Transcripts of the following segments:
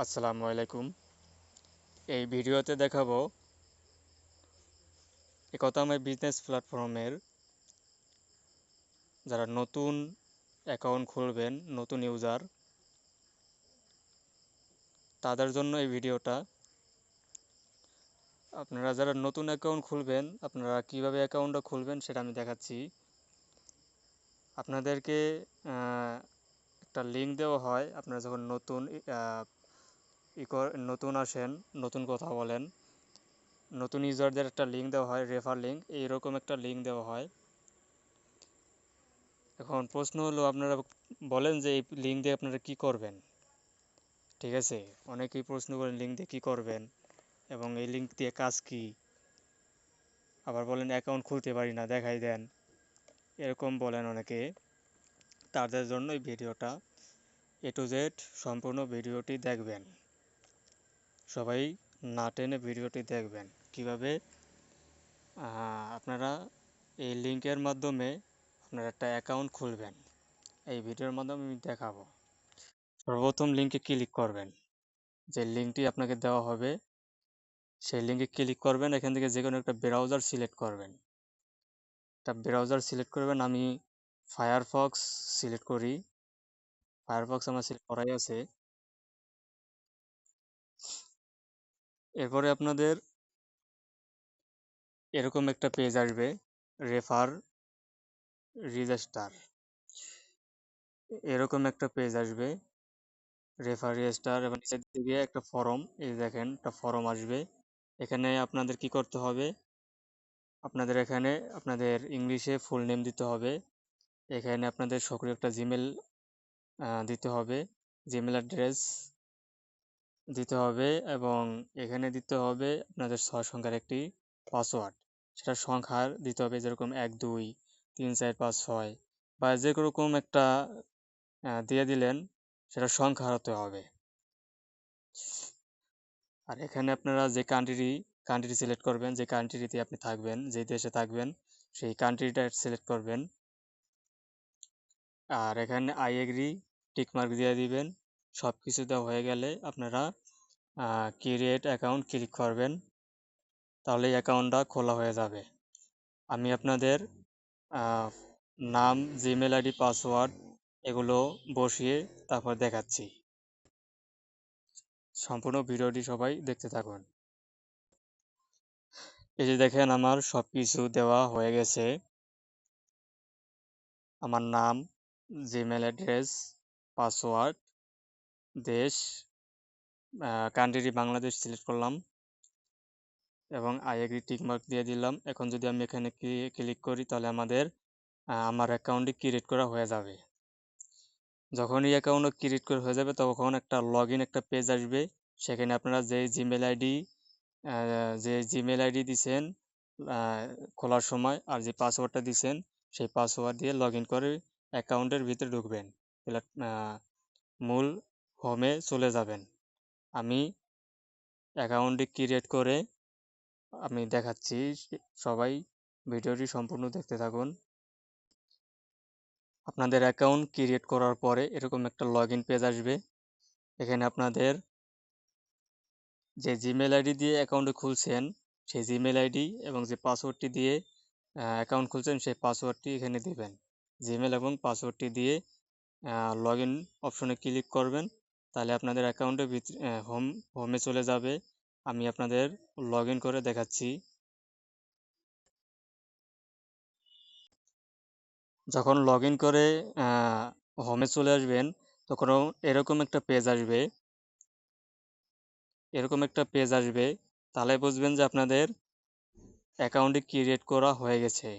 আসসালামু আলাইকুম। এই ভিডিওতে দেখাবো একতামাই বিজনেস প্ল্যাটফর্মের যারা নতুন অ্যাকাউন্ট খুলবেন, নতুন ইউজার, তাদের জন্য এই ভিডিওটা। আপনারা যারা নতুন অ্যাকাউন্ট খুলবেন, আপনারা কিভাবে অ্যাকাউন্টটা খুলবেন সেটা আমি দেখাচ্ছি। আপনাদেরকে একটা লিঙ্ক দেওয়া হয়। আপনারা যখন নতুন আসেন, নতুন কথা বলেন, নতুন ইউজারদের একটা লিঙ্ক দেওয়া হয়, রেফার লিঙ্ক, এইরকম একটা লিঙ্ক দেওয়া হয়। এখন প্রশ্ন হলো, আপনারা বলেন যে এই লিঙ্ক দিয়ে আপনারা কি করবেন? ঠিক আছে, অনেকেই প্রশ্ন করেন লিঙ্ক দিয়ে কী করবেন এবং এই লিঙ্ক দিয়ে কাজ কি। আবার বলেন অ্যাকাউন্ট খুলতে পারি না, দেখাই দেন, এরকম বলেন অনেকে। তাদের জন্য এই ভিডিওটা A to Z সম্পূর্ণ ভিডিওটি দেখবেন। সবাই না টেনে ভিডিওটি দেখবেন কিভাবে আপনারা এই লিঙ্কের মাধ্যমে আপনারা একটা অ্যাকাউন্ট খুলবেন। এই ভিডিওর মাধ্যমে আমি দেখাবো। সর্বপ্রথম লিঙ্কে ক্লিক করবেন। যে লিঙ্কটি আপনাকে দেওয়া হবে সেই লিঙ্কে ক্লিক করবেন। এখান থেকে যে কোনো একটা ব্রাউজার সিলেক্ট করবেন। আমি ফায়ারফক্স সিলেক্ট করি। ফায়ারফক্স আমার সিলেক্ট করাই আছে। এরপরে আপনাদের এরকম একটা পেজ আসবে, রেফার রেজিস্টার। এরকম একটা পেজ আসবে, রেফার রেজিস্টার, এবং নিচের দিকে একটা ফর্ম, এই দেখেন একটা ফর্ম আসবে। এখানে আপনাদের কি করতে হবে? আপনাদের এখানে আপনাদের ইংলিশে ফুল নেম দিতে হবে। এখানে আপনাদের সক্রিয় একটা জিমেল দিতে হবে, জিমেল অ্যাড্রেস দিতে হবে, এবং এখানে দিতে হবে আপনাদের 6 সংখ্যার একটি পাসওয়ার্ড। সেটা সংখ্যার দিতে হবে, যেরকম 1 2 3 4 5 6, বা যেরকম একটা দিয়ে দিলেন, সেটা সংখ্যা হতে হবে। আর এখানে আপনারা যে কান্ট্রি সিলেক্ট করবেন, যে কান্ট্রিতে আপনি থাকবেন, যে দেশে থাকবেন, সেই কান্ট্রিটা সিলেক্ট করবেন। আর এখানে আই এগ্রি টিকমার্ক দিয়ে দিবেন। সব কিছু দেওয়া হয়ে গেলে আপনারা ক্রিয়েট অ্যাকাউন্ট ক্লিক করবেন। তাহলে এই অ্যাকাউন্টটা খোলা হয়ে যাবে। আমি আপনাদের নাম, জিমেল আইডি, পাসওয়ার্ড এগুলো বসিয়ে তারপর দেখাচ্ছি। সম্পূর্ণ ভিডিওটি সবাই দেখতে থাকুন। এই যে দেখেন, আমার সব কিছু দেওয়া হয়ে গেছে। আমার নাম, জিমেল অ্যাড্রেস, পাসওয়ার্ড, দেশ, কান্ট্রি বাংলাদেশ সিলেক্ট করলাম, এবং আই এগ্রি টিকমার্ক দিয়ে দিলাম। এখন যদি আমি এখানে ক্লিক করি, তাহলে আমার অ্যাকাউন্টটি ক্রিয়েট করা হয়ে যাবে। যখন এই অ্যাকাউন্ট ক্রিয়েট করা হয়ে যাবে, তখন একটা একটা পেজ আসবে। সেখানে আপনারা যে জিমেল আইডি দিছেন খোলার সময়, আর যে পাসওয়ার্ডটা দিছেন, সেই পাসওয়ার্ড দিয়ে লগ ইন করে অ্যাকাউন্টের ভিতরে ঢুকবেন। মূল হোমে চলে যাবেন। আমি অ্যাকাউন্টটি ক্রিয়েট করে আমি দেখাচ্ছি। সবাই ভিডিওটি সম্পূর্ণ দেখতে থাকুন। আপনাদের অ্যাকাউন্ট ক্রিয়েট করার পরে এরকম একটা লগ ইন পেজ আসবে। এখানে আপনাদের যে জিমেল আইডি দিয়ে অ্যাকাউন্টে খুলছেন, সেই জিমেল আইডি এবং যে পাসওয়ার্ডটি দিয়ে অ্যাকাউন্ট খুলছেন, সেই পাসওয়ার্ডটি এখানে দিবেন। জিমেল এবং পাসওয়ার্ডটি দিয়ে লগ ইন অপশনে ক্লিক করবেন। তাহলে আপনাদের অ্যাকাউন্টের হোমে চলে যাবে। আমি আপনাদের লগ ইন করে দেখাচ্ছি। যখন লগ ইন করে হোমে চলে আসবেন, তখন এরকম একটা পেজ আসবে। তাহলে বুঝবেন যে আপনাদের অ্যাকাউন্টটি ক্রিয়েট করা হয়ে গেছে।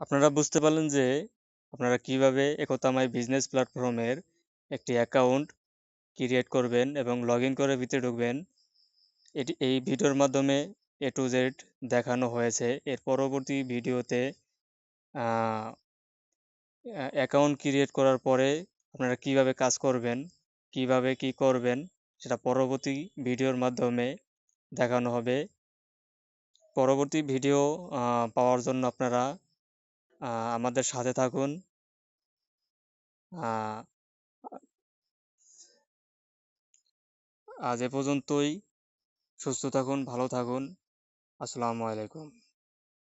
আপনারা বুঝতে পারলেন যে আপনারা কিভাবে একতামাই বিজনেস প্ল্যাটফর্মের একটি অ্যাকাউন্ট ক্রিয়েট করবেন এবং লগ ইন করে ভিতরে ঢুকবেন। এই ভিডিওর মাধ্যমে A to Z দেখানো হয়েছে। এর পরবর্তী ভিডিওতে অ্যাকাউন্ট ক্রিয়েট করার পরে আপনারা কিভাবে কাজ করবেন, কিভাবে কি করবেন, সেটা পরবর্তী ভিডিওর মাধ্যমে দেখানো হবে। পরবর্তী ভিডিও পাওয়ার জন্য আপনারা আমাদের সাথে থাকুন। আহ, আজ এ পর্যন্তই। সুস্থ থাকুন, ভালো থাকুন। আসসালামু আলাইকুম।